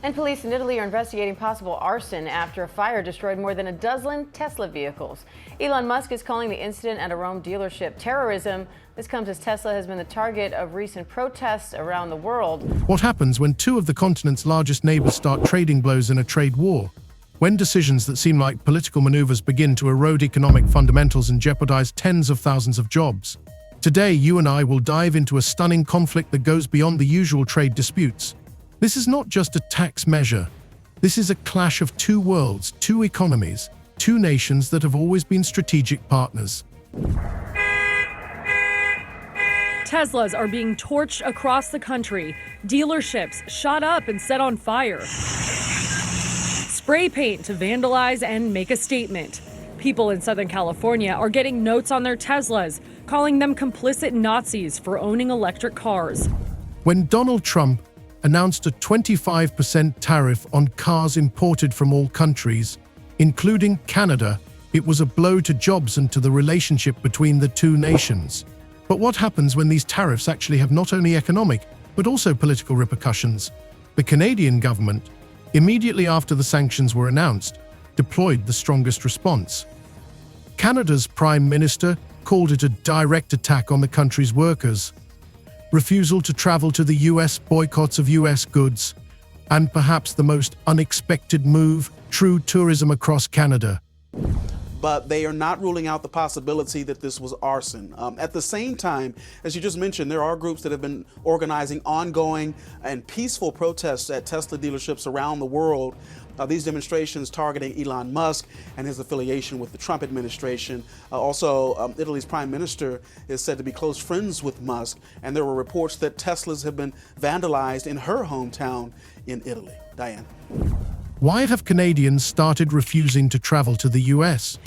And police in Italy are investigating possible arson after a fire destroyed more than a dozen Tesla vehicles. Elon Musk is calling the incident at a Rome dealership terrorism. This comes as Tesla has been the target of recent protests around the world. What happens when two of the continent's largest neighbors start trading blows in a trade war? When decisions that seem like political maneuvers begin to erode economic fundamentals and jeopardize tens of thousands of jobs? Today, you and I will dive into a stunning conflict that goes beyond the usual trade disputes. This is not just a tax measure. This is a clash of two worlds, two economies, two nations that have always been strategic partners. Teslas are being torched across the country. Dealerships shot up and set on fire. Spray paint to vandalize and make a statement. People in Southern California are getting notes on their Teslas, calling them complicit Nazis for owning electric cars. When Donald Trump announced a 25% tariff on cars imported from all countries, including Canada, it was a blow to jobs and to the relationship between the two nations. But what happens when these tariffs actually have not only economic, but also political repercussions? The Canadian government, immediately after the sanctions were announced, deployed the strongest response. Canada's Prime Minister called it a direct attack on the country's workers. Refusal to travel to the US, boycotts of US goods, and perhaps the most unexpected move, true tourism across Canada. But they are not ruling out the possibility that this was arson. At the same time, as you just mentioned, there are groups that have been organizing ongoing and peaceful protests at Tesla dealerships around the world. These demonstrations targeting Elon Musk and his affiliation with the Trump administration. Italy's prime minister is said to be close friends with Musk, and there were reports that Teslas have been vandalized in her hometown in Italy. Diane. Why have Canadians started refusing to travel to the US?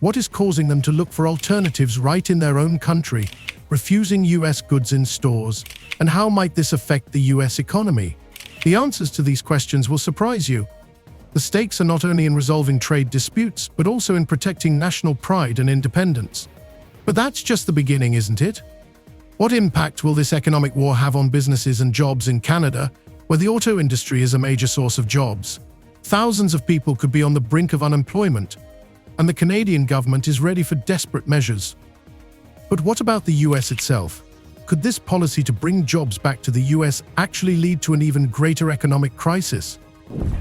What is causing them to look for alternatives right in their own country, refusing US goods in stores? And how might this affect the US economy? The answers to these questions will surprise you. The stakes are not only in resolving trade disputes, but also in protecting national pride and independence. But that's just the beginning, isn't it? What impact will this economic war have on businesses and jobs in Canada, where the auto industry is a major source of jobs? Thousands of people could be on the brink of unemployment, and the Canadian government is ready for desperate measures. But what about the US itself? Could this policy to bring jobs back to the US actually lead to an even greater economic crisis?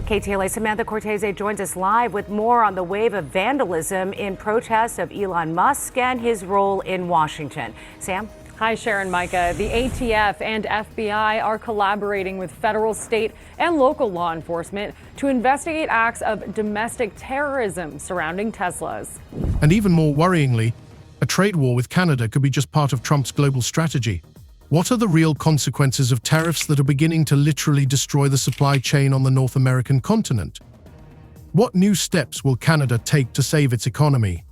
KTLA Samantha Cortese joins us live with more on the wave of vandalism in protests of Elon Musk and his role in Washington. Sam? Hi, Sharon, Micah. The ATF and FBI are collaborating with federal, state, and local law enforcement to investigate acts of domestic terrorism surrounding Teslas. And even more worryingly, a trade war with Canada could be just part of Trump's global strategy. What are the real consequences of tariffs that are beginning to literally destroy the supply chain on the North American continent? What new steps will Canada take to save its economy?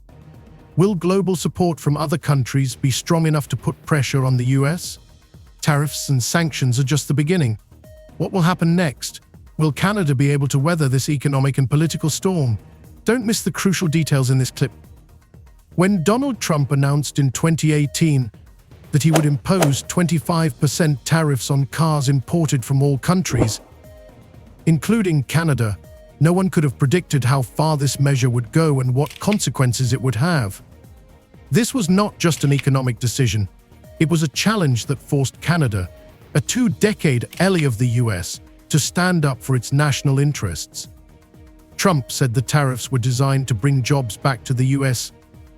Will global support from other countries be strong enough to put pressure on the US? Tariffs and sanctions are just the beginning. What will happen next? Will Canada be able to weather this economic and political storm? Don't miss the crucial details in this clip. When Donald Trump announced in 2018 that he would impose 25% tariffs on cars imported from all countries, including Canada, no one could have predicted how far this measure would go and what consequences it would have. This was not just an economic decision. It was a challenge that forced Canada, a two-decade ally of the US, to stand up for its national interests. Trump said the tariffs were designed to bring jobs back to the US,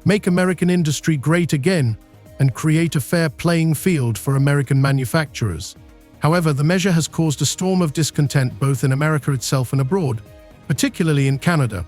make American industry great again, and create a fair playing field for American manufacturers. However, the measure has caused a storm of discontent both in America itself and abroad, particularly in Canada.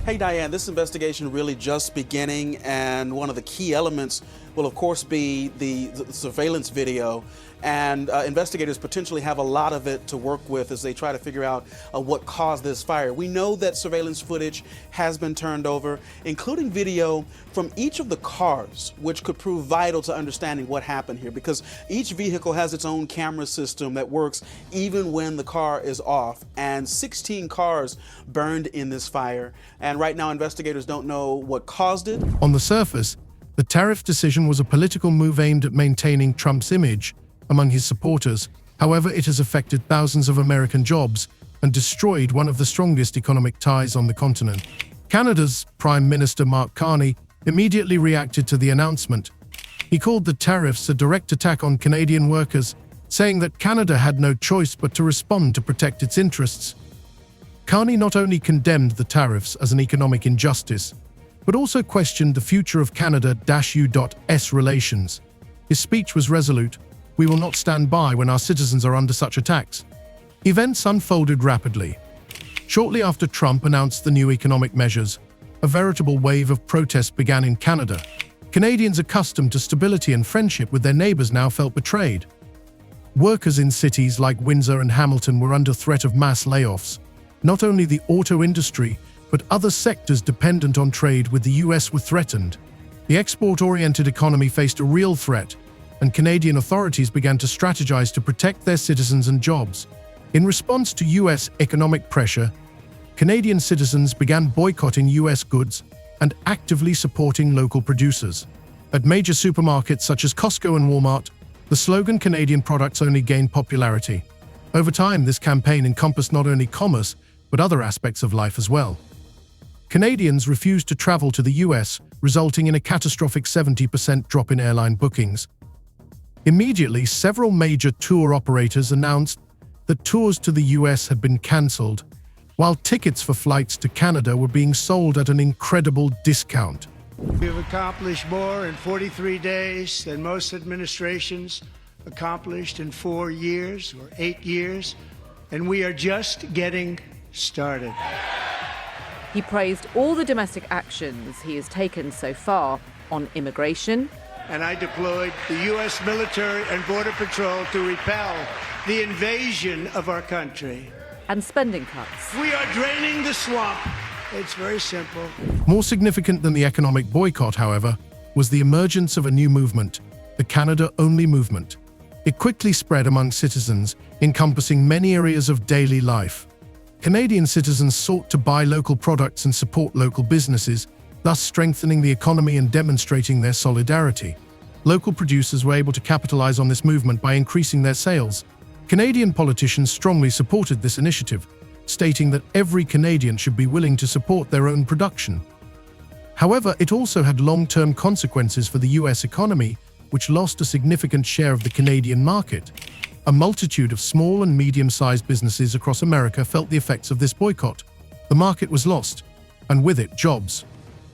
Hey Diane, this investigation really just beginning, and one of the key elements will of course be the surveillance video, and investigators potentially have a lot of it to work with as they try to figure out what caused this fire. We know that surveillance footage has been turned over, including video from each of the cars, which could prove vital to understanding what happened here, because each vehicle has its own camera system that works even when the car is off, and 16 cars burned in this fire, and right now investigators don't know what caused it. On the surface, the tariff decision was a political move aimed at maintaining Trump's image among his supporters. However, it has affected thousands of American jobs and destroyed one of the strongest economic ties on the continent. Canada's Prime Minister Mark Carney immediately reacted to the announcement. He called the tariffs a direct attack on Canadian workers, saying that Canada had no choice but to respond to protect its interests. Carney not only condemned the tariffs as an economic injustice, but also questioned the future of Canada-US relations. His speech was resolute. "We will not stand by when our citizens are under such attacks." Events unfolded rapidly. Shortly after Trump announced the new economic measures, a veritable wave of protest began in Canada. Canadians accustomed to stability and friendship with their neighbors now felt betrayed. Workers in cities like Windsor and Hamilton were under threat of mass layoffs. Not only the auto industry, but other sectors dependent on trade with the US were threatened. The export-oriented economy faced a real threat, and Canadian authorities began to strategize to protect their citizens and jobs. In response to US economic pressure, Canadian citizens began boycotting US goods and actively supporting local producers. At major supermarkets such as Costco and Walmart, the slogan "Canadian products only" gained popularity. Over time, this campaign encompassed not only commerce, but other aspects of life as well. Canadians refused to travel to the US, resulting in a catastrophic 70% drop in airline bookings. Immediately, several major tour operators announced that tours to the US had been cancelled, while tickets for flights to Canada were being sold at an incredible discount. We have accomplished more in 43 days than most administrations accomplished in 4 years or 8 years, and we are just getting started. He praised all the domestic actions he has taken so far on immigration. And I deployed the U.S. military and Border Patrol to repel the invasion of our country. And spending cuts. We are draining the swamp. It's very simple. More significant than the economic boycott, however, was the emergence of a new movement, the Canada-only movement. It quickly spread among citizens, encompassing many areas of daily life. Canadian citizens sought to buy local products and support local businesses, thus strengthening the economy and demonstrating their solidarity. Local producers were able to capitalize on this movement by increasing their sales. Canadian politicians strongly supported this initiative, stating that every Canadian should be willing to support their own production. However, it also had long-term consequences for the US economy, which lost a significant share of the Canadian market. A multitude of small and medium-sized businesses across America felt the effects of this boycott. The market was lost, and with it, jobs.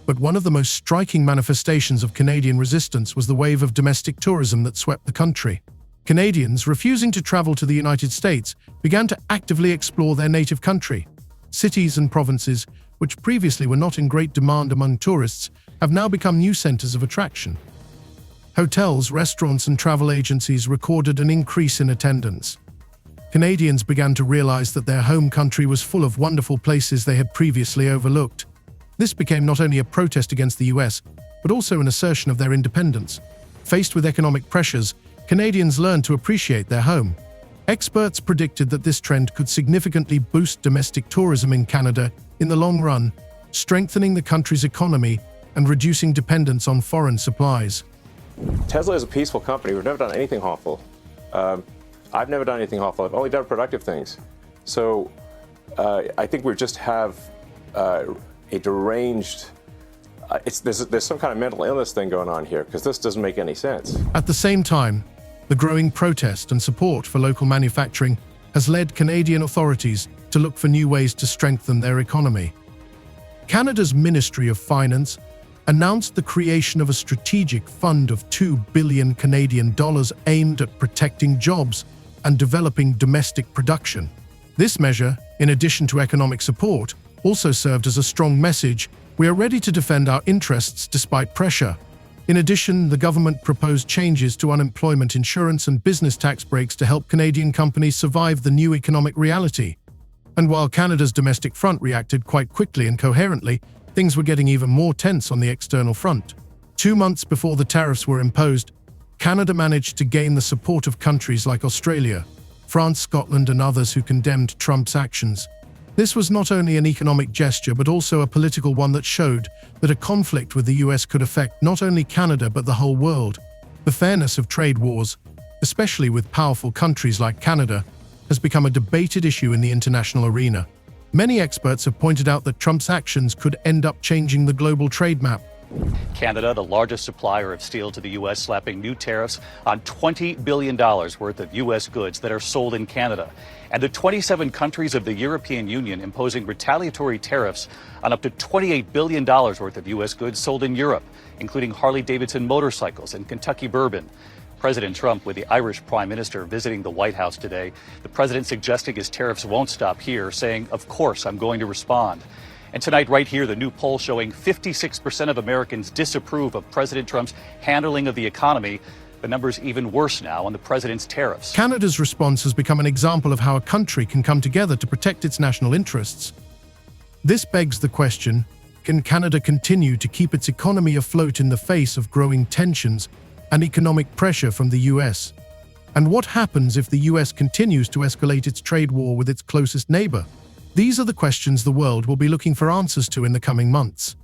But one of the most striking manifestations of Canadian resistance was the wave of domestic tourism that swept the country. Canadians, refusing to travel to the United States, began to actively explore their native country. Cities and provinces, which previously were not in great demand among tourists, have now become new centers of attraction. Hotels, restaurants, and travel agencies recorded an increase in attendance. Canadians began to realize that their home country was full of wonderful places they had previously overlooked. This became not only a protest against the US, but also an assertion of their independence. Faced with economic pressures, Canadians learned to appreciate their home. Experts predicted that this trend could significantly boost domestic tourism in Canada in the long run, strengthening the country's economy and reducing dependence on foreign supplies. Tesla is a peaceful company. We've never done anything harmful. I've never done anything harmful. I've only done productive things. So I think we just have a deranged, there's some kind of mental illness thing going on here, because this doesn't make any sense. At the same time, the growing protest and support for local manufacturing has led Canadian authorities to look for new ways to strengthen their economy. Canada's Ministry of Finance announced the creation of a strategic fund of $2 billion Canadian dollars aimed at protecting jobs and developing domestic production. This measure, in addition to economic support, also served as a strong message: we are ready to defend our interests despite pressure. In addition, the government proposed changes to unemployment insurance and business tax breaks to help Canadian companies survive the new economic reality. And while Canada's domestic front reacted quite quickly and coherently, things were getting even more tense on the external front. 2 months before the tariffs were imposed, Canada managed to gain the support of countries like Australia, France, Scotland, and others who condemned Trump's actions. This was not only an economic gesture, but also a political one that showed that a conflict with the US could affect not only Canada but the whole world. The fairness of trade wars, especially with powerful countries like Canada, has become a debated issue in the international arena. Many experts have pointed out that Trump's actions could end up changing the global trade map. Canada, the largest supplier of steel to the U.S., slapping new tariffs on $20 billion worth of U.S. goods that are sold in Canada. And the 27 countries of the European Union imposing retaliatory tariffs on up to $28 billion worth of U.S. goods sold in Europe, including Harley-Davidson motorcycles and Kentucky bourbon. President Trump with the Irish Prime Minister visiting the White House today. The president suggesting his tariffs won't stop here, saying, "Of course, I'm going to respond." And tonight, right here, the new poll showing 56% of Americans disapprove of President Trump's handling of the economy. The number's even worse now on the president's tariffs. Canada's response has become an example of how a country can come together to protect its national interests. This begs the question, can Canada continue to keep its economy afloat in the face of growing tensions and economic pressure from the US? And what happens if the US continues to escalate its trade war with its closest neighbor? These are the questions the world will be looking for answers to in the coming months.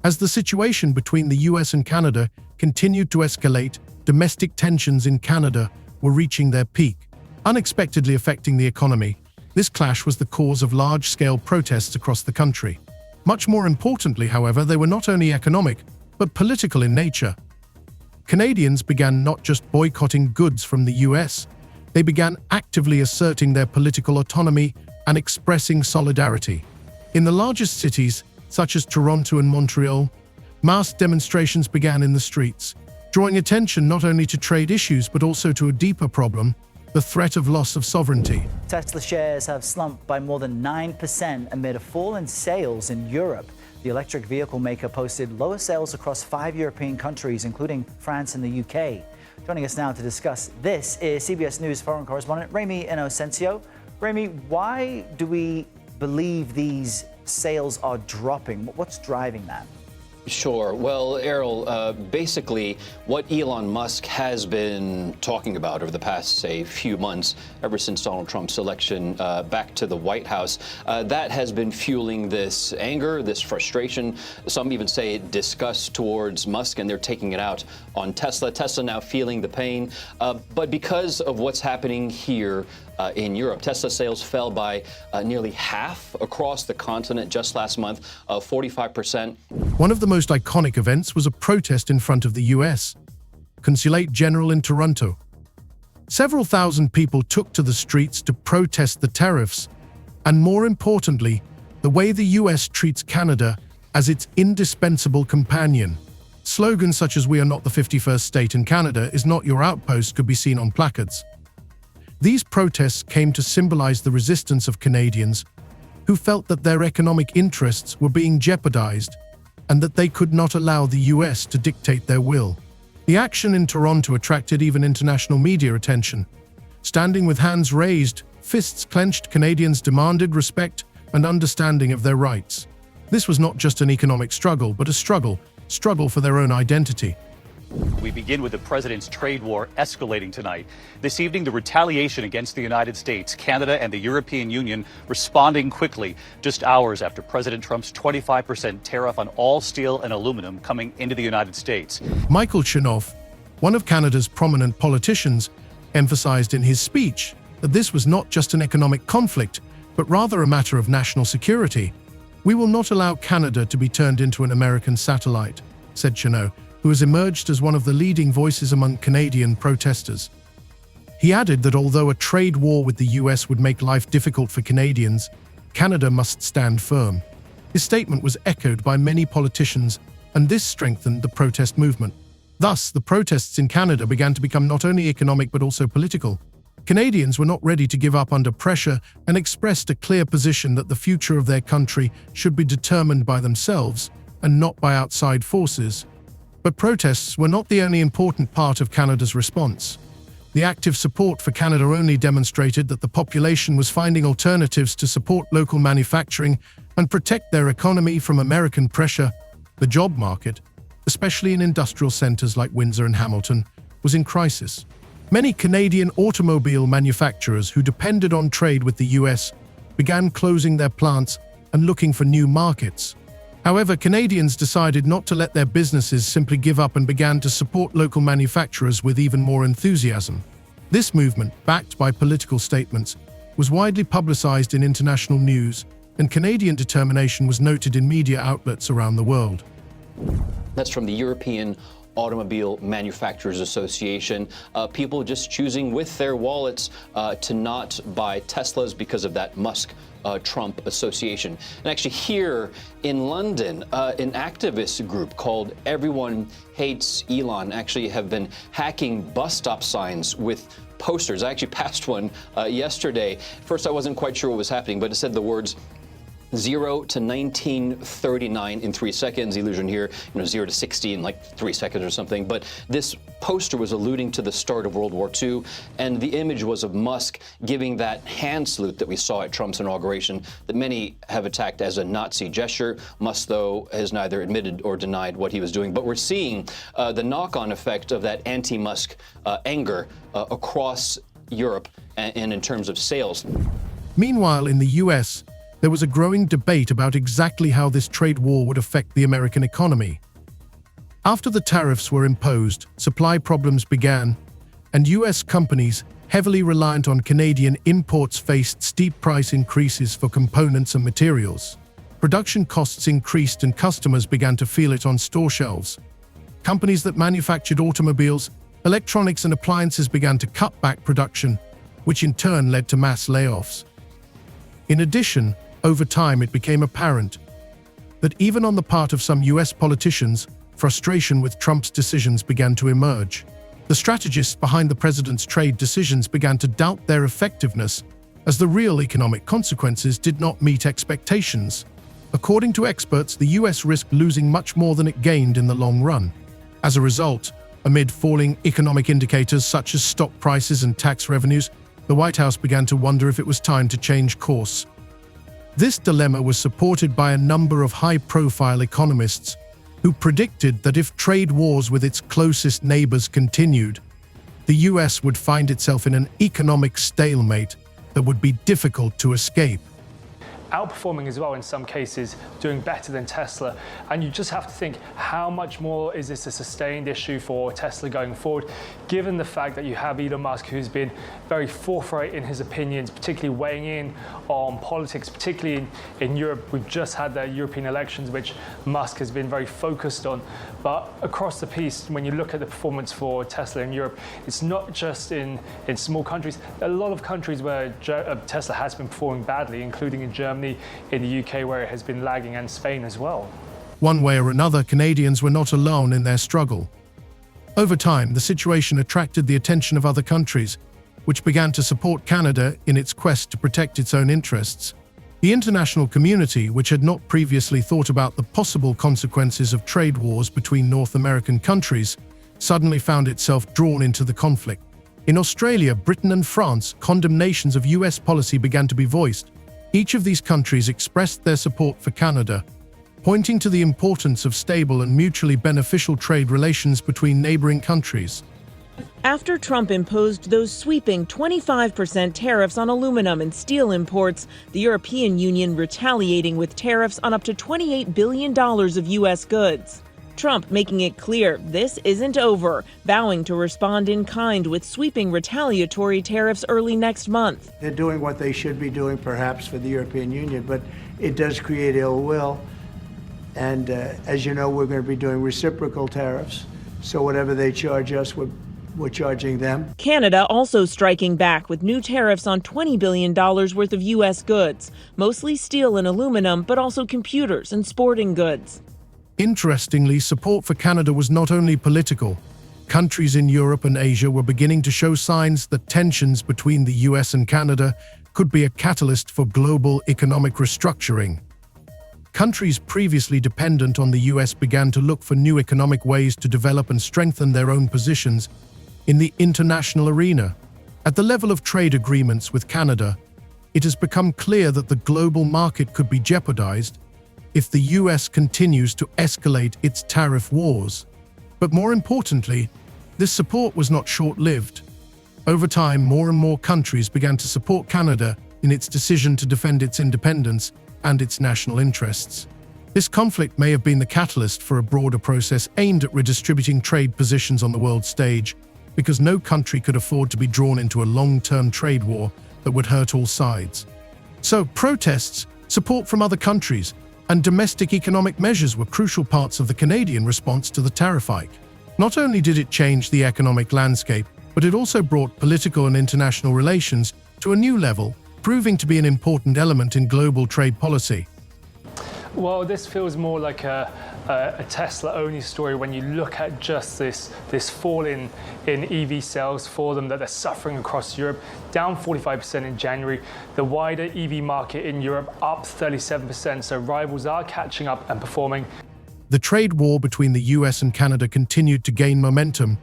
As the situation between the US and Canada continued to escalate, domestic tensions in Canada were reaching their peak, unexpectedly affecting the economy. This clash was the cause of large-scale protests across the country. Much more importantly, however, they were not only economic, but political in nature. Canadians began not just boycotting goods from the US, they began actively asserting their political autonomy and expressing solidarity. In the largest cities, such as Toronto and Montreal, mass demonstrations began in the streets, drawing attention not only to trade issues but also to a deeper problem, the threat of loss of sovereignty. Tesla shares have slumped by more than 9% amid a fall in sales in Europe. The electric vehicle maker posted lower sales across 5 European countries, including France and the UK. Joining us now to discuss this is CBS News foreign correspondent Remi Inocencio. Remi, why do we believe these sales are dropping? What's driving that? Sure. Well, Errol, basically what Elon Musk has been talking about over the past, say, few months, ever since Donald Trump's election back to the White House, that has been fueling this anger, this frustration. Some even say disgust towards Musk, and they're taking it out on Tesla. Tesla now feeling the pain. But because of what's happening here in Europe, Tesla sales fell by nearly half across the continent just last month, 45%. One of the most iconic events was a protest in front of the US Consulate General in Toronto. Several thousand people took to the streets to protest the tariffs, and more importantly, the way the US treats Canada as its indispensable companion. Slogans such as "We are not the 51st state and Canada is not your outpost" could be seen on placards. These protests came to symbolize the resistance of Canadians who felt that their economic interests were being jeopardized and that they could not allow the US to dictate their will. The action in Toronto attracted even international media attention. Standing with hands raised, fists clenched, Canadians demanded respect and understanding of their rights. This was not just an economic struggle, but a struggle for their own identity. We begin with the president's trade war escalating tonight. This evening, the retaliation against the United States, Canada, and the European Union responding quickly, just hours after President Trump's 25% tariff on all steel and aluminum coming into the United States. Michael Chernoff, one of Canada's prominent politicians, emphasized in his speech that this was not just an economic conflict, but rather a matter of national security. "We will not allow Canada to be turned into an American satellite," said Chernoff, who has emerged as one of the leading voices among Canadian protesters. He added that although a trade war with the US would make life difficult for Canadians, Canada must stand firm. His statement was echoed by many politicians, and this strengthened the protest movement. Thus, the protests in Canada began to become not only economic but also political. Canadians were not ready to give up under pressure and expressed a clear position that the future of their country should be determined by themselves and not by outside forces. But protests were not the only important part of Canada's response. The active support for Canada only demonstrated that the population was finding alternatives to support local manufacturing and protect their economy from American pressure. The job market, especially in industrial centers like Windsor and Hamilton, was in crisis. Many Canadian automobile manufacturers who depended on trade with the US began closing their plants and looking for new markets. However, Canadians decided not to let their businesses simply give up and began to support local manufacturers with even more enthusiasm. This movement, backed by political statements, was widely publicized in international news, and Canadian determination was noted in media outlets around the world. That's from the European Automobile Manufacturers Association. People just choosing with their wallets to not buy Teslas because of that Musk-Trump association. And actually here in London, an activist group called Everyone Hates Elon actually have been hacking bus stop signs with posters. I actually passed one yesterday. First, I wasn't quite sure what was happening, but it said the words 0 to 1939 in 3 seconds. Illusion here, 0 to 60 in like 3 seconds or something. But this poster was alluding to the start of World War II, and the image was of Musk giving that hand salute that we saw at Trump's inauguration that many have attacked as a Nazi gesture. Musk, though, has neither admitted or denied what he was doing. But we're seeing the knock-on effect of that anti-Musk anger across Europe and in terms of sales. Meanwhile, in the US, there was a growing debate about exactly how this trade war would affect the American economy. After the tariffs were imposed, supply problems began, and US companies heavily reliant on Canadian imports faced steep price increases for components and materials. Production costs increased and customers began to feel it on store shelves. Companies that manufactured automobiles, electronics, and appliances began to cut back production, which in turn led to mass layoffs. In addition, over time it became apparent that even on the part of some US politicians, frustration with Trump's decisions began to emerge. The strategists behind the president's trade decisions began to doubt their effectiveness, as the real economic consequences did not meet expectations. According to experts, the US risked losing much more than it gained in the long run. As a result, amid falling economic indicators such as stock prices and tax revenues, the White House began to wonder if it was time to change course. This dilemma was supported by a number of high-profile economists who predicted that if trade wars with its closest neighbors continued, the US would find itself in an economic stalemate that would be difficult to escape. Outperforming as well in some cases, doing better than Tesla. And you just have to think, how much more is this a sustained issue for Tesla going forward, given the fact that you have Elon Musk, who's been very forthright in his opinions, particularly weighing in on politics, particularly in Europe. We've just had the European elections, which Musk has been very focused on. But across the piece, when you look at the performance for Tesla in Europe, it's not just in small countries. A lot of countries where Tesla has been performing badly, including in Germany, in the UK, where it has been lagging, and Spain as well. One way or another, Canadians were not alone in their struggle. Over time, the situation attracted the attention of other countries, which began to support Canada in its quest to protect its own interests. The international community, which had not previously thought about the possible consequences of trade wars between North American countries, suddenly found itself drawn into the conflict. In Australia, Britain, and France, condemnations of US policy began to be voiced. Each of these countries expressed their support for Canada, pointing to the importance of stable and mutually beneficial trade relations between neighboring countries. After Trump imposed those sweeping 25% tariffs on aluminum and steel imports, the European Union retaliating with tariffs on up to $28 billion of U.S. goods. Trump making it clear this isn't over, vowing to respond in kind with sweeping retaliatory tariffs early next month. They're doing what they should be doing, perhaps, for the European Union, but it does create ill will. And as you know, we're going to be doing reciprocal tariffs. So whatever they charge us, we're charging them. Canada also striking back with new tariffs on $20 billion worth of U.S. goods, mostly steel and aluminum, but also computers and sporting goods. Interestingly, support for Canada was not only political. Countries in Europe and Asia were beginning to show signs that tensions between the US and Canada could be a catalyst for global economic restructuring. Countries previously dependent on the US began to look for new economic ways to develop and strengthen their own positions in the international arena. At the level of trade agreements with Canada, it has become clear that the global market could be jeopardized if the US continues to escalate its tariff wars. But more importantly, this support was not short-lived. Over time, more and more countries began to support Canada in its decision to defend its independence and its national interests. This conflict may have been the catalyst for a broader process aimed at redistributing trade positions on the world stage, because no country could afford to be drawn into a long-term trade war that would hurt all sides. So, protests, support from other countries, and domestic economic measures were crucial parts of the Canadian response to the tariff hike. Not only did it change the economic landscape, but it also brought political and international relations to a new level, proving to be an important element in global trade policy. Well, this feels more like a Tesla-only story when you look at just this fall in EV sales for them, that they're suffering across Europe, down 45% in January. The wider EV market in Europe up 37%, so rivals are catching up and performing. The trade war between the US and Canada continued to gain momentum,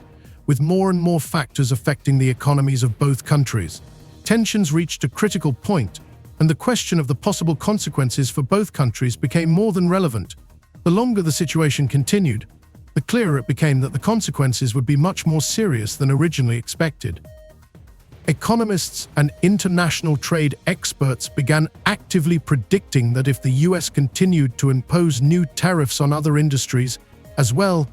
with more and more factors affecting the economies of both countries. Tensions reached a critical point, and the question of the possible consequences for both countries became more than relevant. The longer the situation continued, the clearer it became that the consequences would be much more serious than originally expected. Economists and international trade experts began actively predicting that if the US continued to impose new tariffs on other industries as well,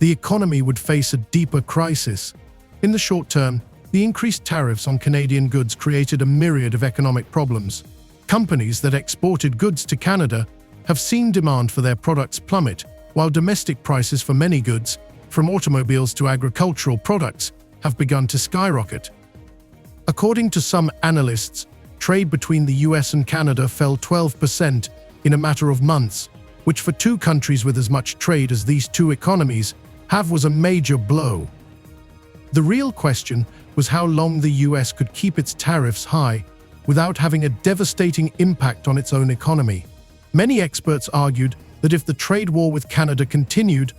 the economy would face a deeper crisis. In the short term, the increased tariffs on Canadian goods created a myriad of economic problems. Companies that exported goods to Canada have seen demand for their products plummet, while domestic prices for many goods, from automobiles to agricultural products, have begun to skyrocket. According to some analysts, trade between the US and Canada fell 12% in a matter of months, which for two countries with as much trade as these two economies have was a major blow. The real question was how long the US could keep its tariffs high without having a devastating impact on its own economy. Many experts argued that if the trade war with Canada continued,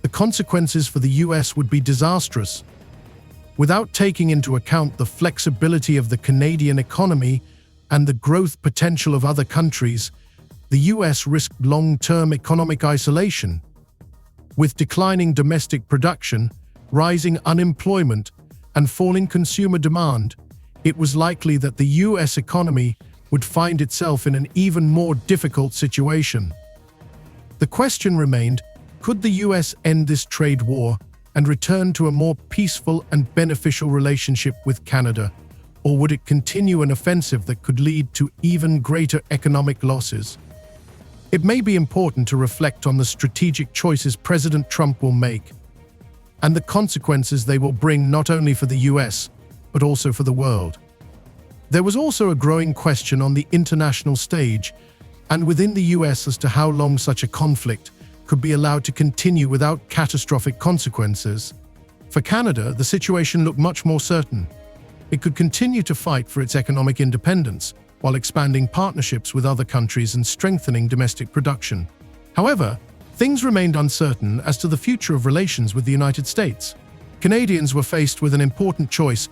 the consequences for the US would be disastrous. Without taking into account the flexibility of the Canadian economy and the growth potential of other countries, the US risked long-term economic isolation. With declining domestic production, rising unemployment, and falling consumer demand, it was likely that the US economy would find itself in an even more difficult situation. The question remained, could the US end this trade war and return to a more peaceful and beneficial relationship with Canada, or would it continue an offensive that could lead to even greater economic losses? It may be important to reflect on the strategic choices President Trump will make, and the consequences they will bring not only for the US, but also for the world. There was also a growing question on the international stage and within the US as to how long such a conflict could be allowed to continue without catastrophic consequences. For Canada, the situation looked much more certain. It could continue to fight for its economic independence while expanding partnerships with other countries and strengthening domestic production. However, things remained uncertain as to the future of relations with the United States. Canadians were faced with an important choice,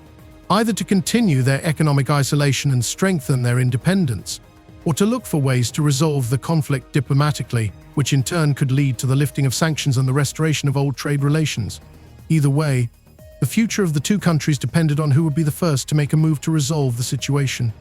either to continue their economic isolation and strengthen their independence, or to look for ways to resolve the conflict diplomatically, which in turn could lead to the lifting of sanctions and the restoration of old trade relations. Either way, the future of the two countries depended on who would be the first to make a move to resolve the situation.